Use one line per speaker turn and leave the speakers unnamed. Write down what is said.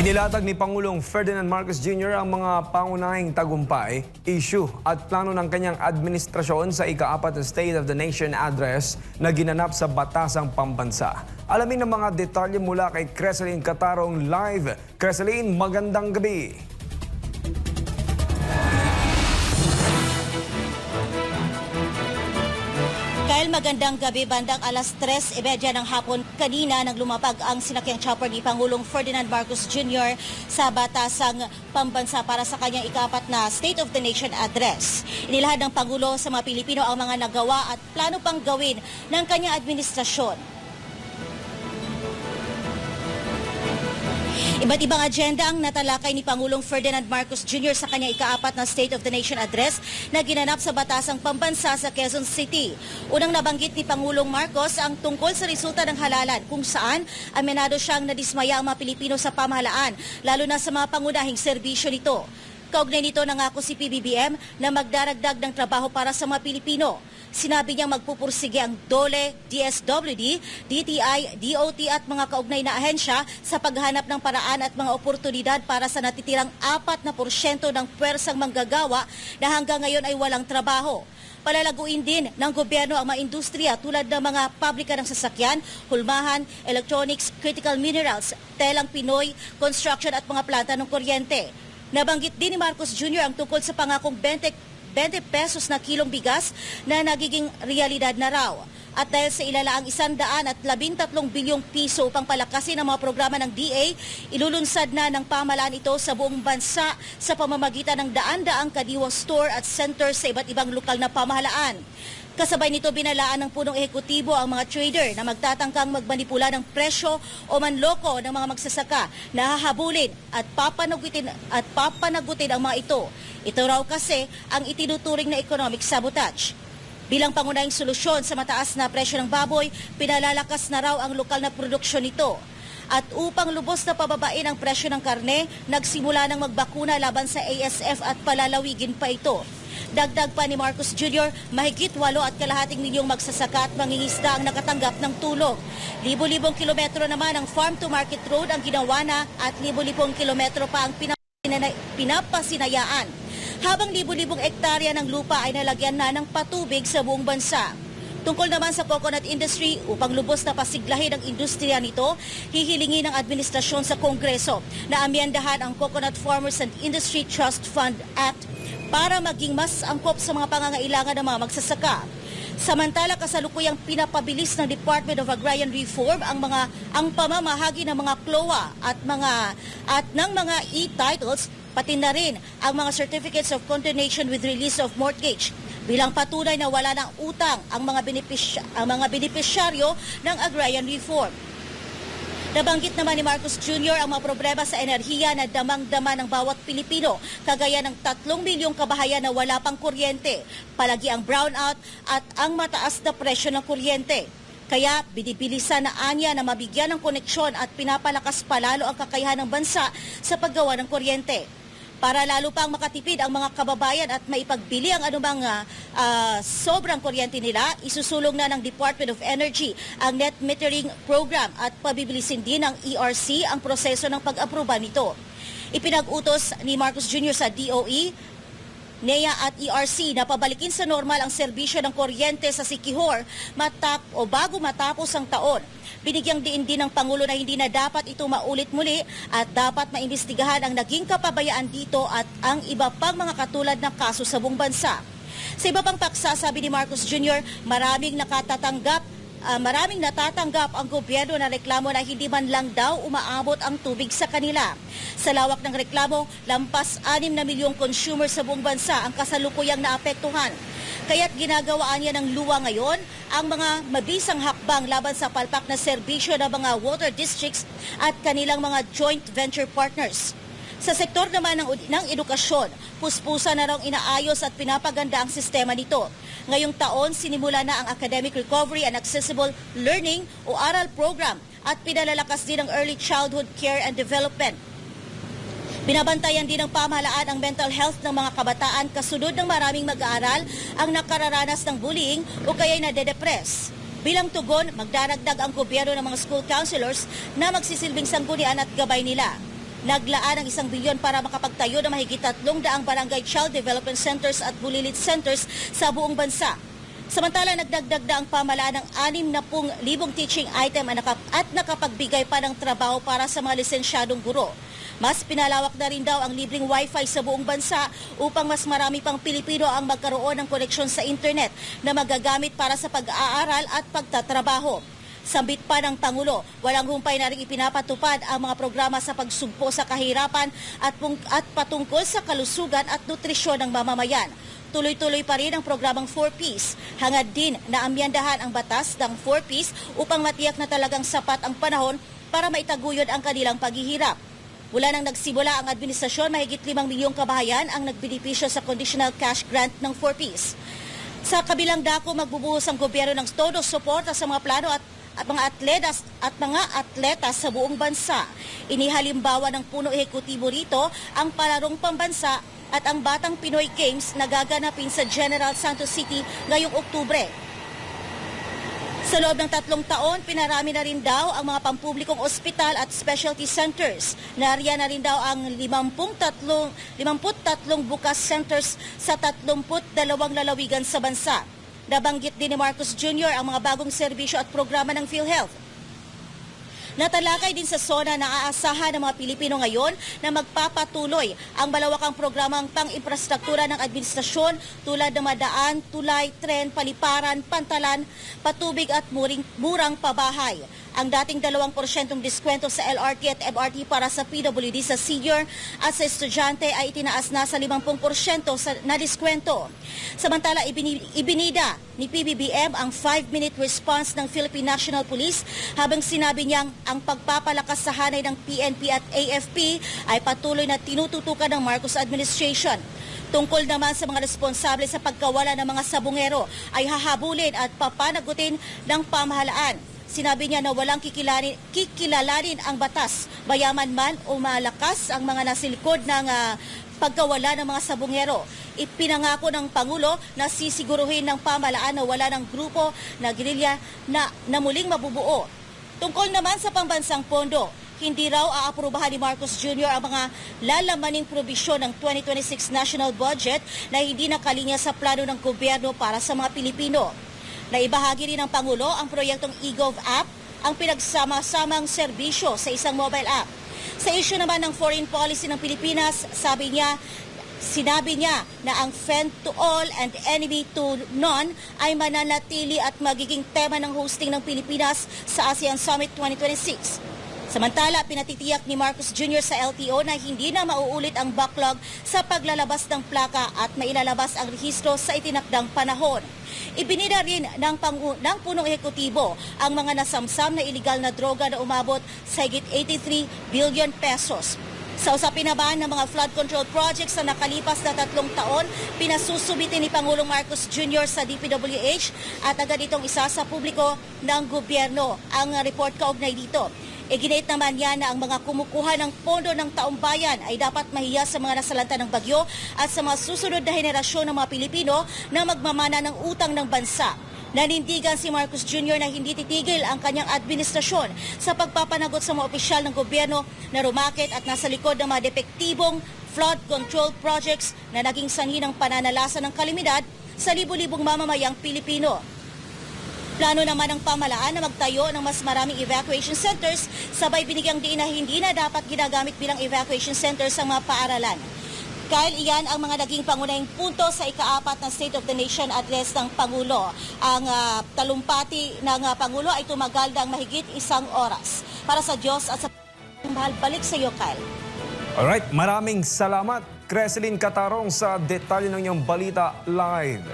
Inilatag ni Pangulong Ferdinand Marcos Jr. ang mga pangunahing tagumpay, issue at plano ng kanyang administrasyon sa ika-4 na State of the Nation Address na ginanap sa Batasang Pambansa. Alamin ang mga detalye mula kay Creseline Catarong live. Creseline, magandang gabi.
Kyle, magandang gabi. Bandang alas 3:30 ng hapon kanina nang lumapag ang sinakyang chopper ni Pangulong Ferdinand Marcos Jr. sa Batasang Pambansa para sa kanyang ika-4 na State of the Nation Address. Inilahad ng Pangulo sa mga Pilipino ang mga nagawa at plano pang gawin ng kanyang administrasyon. Iba't ibang agenda ang natalakay ni Pangulong Ferdinand Marcos Jr. sa kanyang ika-4 na State of the Nation Address na ginanap sa Batasang Pambansa sa Quezon City. Unang nabanggit ni Pangulong Marcos ang tungkol sa resulta ng halalan kung saan amenado siyang nadismaya ang mga Pilipino sa pamahalaan, lalo na sa mga pangunahing serbisyo nito. Kaugnay nito nangako si PBBM na magdaragdag ng trabaho para sa mga Pilipino. Sinabi niyang magpupursige ang DOLE, DSWD, DTI, DOT at mga kaugnay na ahensya sa paghanap ng paraan at mga oportunidad para sa natitirang 4% ng pwersang manggagawa na hanggang ngayon ay walang trabaho. Palalaguin din ng gobyerno ang mga industriya tulad ng mga pabrika ng sasakyan, hulmahan, electronics, critical minerals, telang Pinoy, construction at mga planta ng kuryente. Nabanggit din ni Marcos Jr. ang tungkol sa pangakong 20 pesos na kilong bigas na nagiging realidad na raw. At dahil sa ilalaang 113 bilyong piso upang palakasin ang mga programa ng DA, ilulunsad na ng pamahalaan ito sa buong bansa sa pamamagitan ng daan-daang kadiwa store at center sa iba't ibang lokal na pamahalaan. Kasabay nito binalaan ng punong ehekutibo ang mga trader na magtatangkang magmanipula ng presyo o manloko ng mga magsasaka na hahabulin at papanagutin ang mga ito. Ito raw kasi ang itinuturing na economic sabotage. Bilang pangunahing solusyon sa mataas na presyo ng baboy, pinalalakas na raw ang lokal na produksyon nito. At upang lubos na pababain ang presyo ng karne, nagsimula ng magbakuna laban sa ASF at palalawigin pa ito. Dagdag pa ni Marcos Jr., mahigit 8.2 milyong magsasaka at mangingisda ang nakatanggap ng tulong. Libo-libong kilometro naman ang farm-to-market road ang ginawa na at libo-libong kilometro pa ang pinapasinayaan. Habang libo-libong ektarya ng lupa ay nalagyan na ng patubig sa buong bansa. Tungkol naman sa coconut industry, upang lubos na pasiglahin ang industriya nito, hihilingi ng administrasyon sa Kongreso na amyendahan ang Coconut Farmers and Industry Trust Fund Act para maging mas angkop sa mga pangangailangan ng mga magsasaka. Samantala, kasalukuyang pinapabilis ng Department of Agrarian Reform ang pamamahagi ng mga CLOA at ng mga e-titles, pati na rin ang mga certificates of condonation with release of mortgage bilang patunay na wala ng utang ang mga benepisyaryo ng agrarian reform. Nabanggit naman ni Marcos Jr. ang mga problema sa enerhiya na damang-dama ng bawat Pilipino, kagaya ng 3 milyong kabahayan na wala pang kuryente, palagi ang brownout at ang mataas na presyo ng kuryente. Kaya binibilisan na anya na mabigyan ng koneksyon at pinapalakas palalo ang kakayahan ng bansa sa paggawa ng kuryente. Para lalo pang makatipid ang mga kababayan at maipagbili ang anumang sobrang kuryente nila, isusulong na ng Department of Energy ang net metering program at pabibilisin din ng ERC ang proseso ng pag-aproba nito. Ipinag-utos ni Marcos Jr. sa DOE, NEA at ERC na pabalikin sa normal ang serbisyo ng kuryente sa Siquijor bago matapos ang taon. Binigyang diin din ng Pangulo na hindi na dapat ito maulit muli at dapat maimbestigahan ang naging kapabayaan dito at ang iba pang mga katulad na kaso sa buong bansa. Sa iba pang paksa, sabi ni Marcos Jr., maraming natatanggap ang gobyerno na reklamo na hindi man lang daw umaabot ang tubig sa kanila. Sa lawak ng reklamo, lampas 6 na milyong consumer sa buong bansa ang kasalukuyang naapektuhan. Kaya't ginagawaan niya ng luwa ngayon ang mga mabisang hakbang laban sa palpak na serbisyo ng mga water districts at kanilang mga joint venture partners. Sa sektor naman ng edukasyon, puspusa na raw inaayos at pinapaganda ang sistema nito. Ngayong taon, sinimula na ang Academic Recovery and Accessible Learning o ARAL program at pinalalakas din ang Early Childhood Care and Development. Binabantayan din ng pamahalaan ang mental health ng mga kabataan kasunod ng maraming mag-aaral ang nakararanas ng bullying o kaya'y nade-depress. Bilang tugon, magdaragdag ang gobyerno ng mga school counselors na magsisilbing sanggunian at gabay nila. naglaan ng 1 bilyon para makapagtayo ng mahigit 300 barangay child development centers at bulilit centers sa buong bansa. Samantala, nagdagdag na ang pamahalaan ng 60,000 teaching item at nakapagbigay pa ng trabaho para sa mga lisensyadong guro. Mas pinalawak na rin daw ang libreng wifi sa buong bansa upang mas marami pang Pilipino ang magkaroon ng koneksyon sa internet na magagamit para sa pag-aaral at pagtatrabaho. Sambit pa ng Pangulo, walang humpay na rin ipinapatupad ang mga programa sa pagsugpo sa kahirapan at patungkol sa kalusugan at nutrisyon ng mamamayan. Tuloy-tuloy pa rin ang programang 4Ps. Hangad din na amyandahan ang batas ng 4Ps upang matiyak na talagang sapat ang panahon para maitaguyod ang kanilang paghihirap. Mula nang nagsimula ang administrasyon, mahigit 5 milyong kabahayan ang nagbenepisyo sa conditional cash grant ng 4Ps. Sa kabilang dako, magbubuhos ang gobyerno ng todo suporta sa mga plano at mga atleta sa buong bansa. Inihalimbawa ng puno ehekutibo rito ang palarong pambansa at ang Batang Pinoy Games na gaganapin sa General Santos City ngayong Oktubre. Sa loob ng 3 taon, pinarami na rin daw ang mga pampublikong ospital at specialty centers. Nariyan na rin daw ang 53 bukas centers sa 32 lalawigan sa bansa. Nabanggit din ni Marcos Jr. ang mga bagong serbisyo at programa ng PhilHealth. Natalakay din sa SONA na aasahan ng mga Pilipino ngayon na magpapatuloy ang malawakang programang pang-infrastruktura ng administrasyon tulad ng madaan, tulay, tren, paliparan, pantalan, patubig at murang pabahay. Ang dating 2% diskwento sa LRT at MRT para sa PWD sa senior at sa estudyante ay itinaas na sa 50% na diskwento. Samantala, ibinida ni PBBM ang 5-minute response ng Philippine National Police habang sinabi niyang ang pagpapalakas sa hanay ng PNP at AFP ay patuloy na tinututukan ng Marcos administration. Tungkol naman sa mga responsable sa pagkawala ng mga sabungero ay hahabulin at papanagutin ng pamahalaan. Sinabi niya na walang kikilalanin ang batas, mayaman man o malakas ang mga nasilikod ng pagkawala ng mga sabungero. Ipinangako ng Pangulo na sisiguruhin ng pamahalaan na wala ng grupo na gerilya na muling mabubuo. Tungkol naman sa pambansang pondo, hindi raw aaprubahan ni Marcos Jr. ang mga lalamaning probisyon ng 2026 national budget na hindi nakalinya sa plano ng gobyerno para sa mga Pilipino. Naibahagi rin ng Pangulo ang proyektong eGov app, ang pinagsama-samang serbisyo sa isang mobile app. Sa issue naman ng foreign policy ng Pilipinas, sinabi niya na ang friend to all and enemy to none ay mananatili at magiging tema ng hosting ng Pilipinas sa ASEAN Summit 2026. Samantala, pinatitiyak ni Marcos Jr. sa LTO na hindi na mauulit ang backlog sa paglalabas ng plaka at mailalabas ang rehistro sa itinakdang panahon. Ibinida rin ng punong ehekutibo ang mga nasamsam na iligal na droga na umabot sa higit 83 billion pesos. Sa usapin naman ng mga flood control projects na nakalipas na 3 taon, pinasusubitin ni Pangulong Marcos Jr. sa DPWH at agad itong isa sa publiko ng gobyerno. Ang report kaugnay dito. Iginit naman niya na ang mga kumukuha ng pondo ng taong bayan ay dapat mahiya sa mga nasalanta ng bagyo at sa mga susunod na henerasyon ng mga Pilipino na magmamana ng utang ng bansa. Nanindigan si Marcos Jr. na hindi titigil ang kanyang administrasyon sa pagpapanagot sa mga opisyal ng gobyerno na rumakit at nasa likod ng mga depektibong flood control projects na naging sanhi ng pananalasa ng kalamidad sa libu-libong mamamayang Pilipino. Plano naman ng pamahalaan na magtayo ng mas maraming evacuation centers, sabay binigyang diin na hindi na dapat ginagamit bilang evacuation centers ang mga paaralan. Dahil iyan ang mga naging pangunahing punto sa ika-4 na State of the Nation address ng Pangulo. Ang talumpati ng Pangulo ay tumagal ng mahigit 1 oras. Para sa Diyos at sa mahal, balik sa iyo, Kyle.
Alright, maraming salamat, Creseline Catarong, sa detalye ng iyong balita live.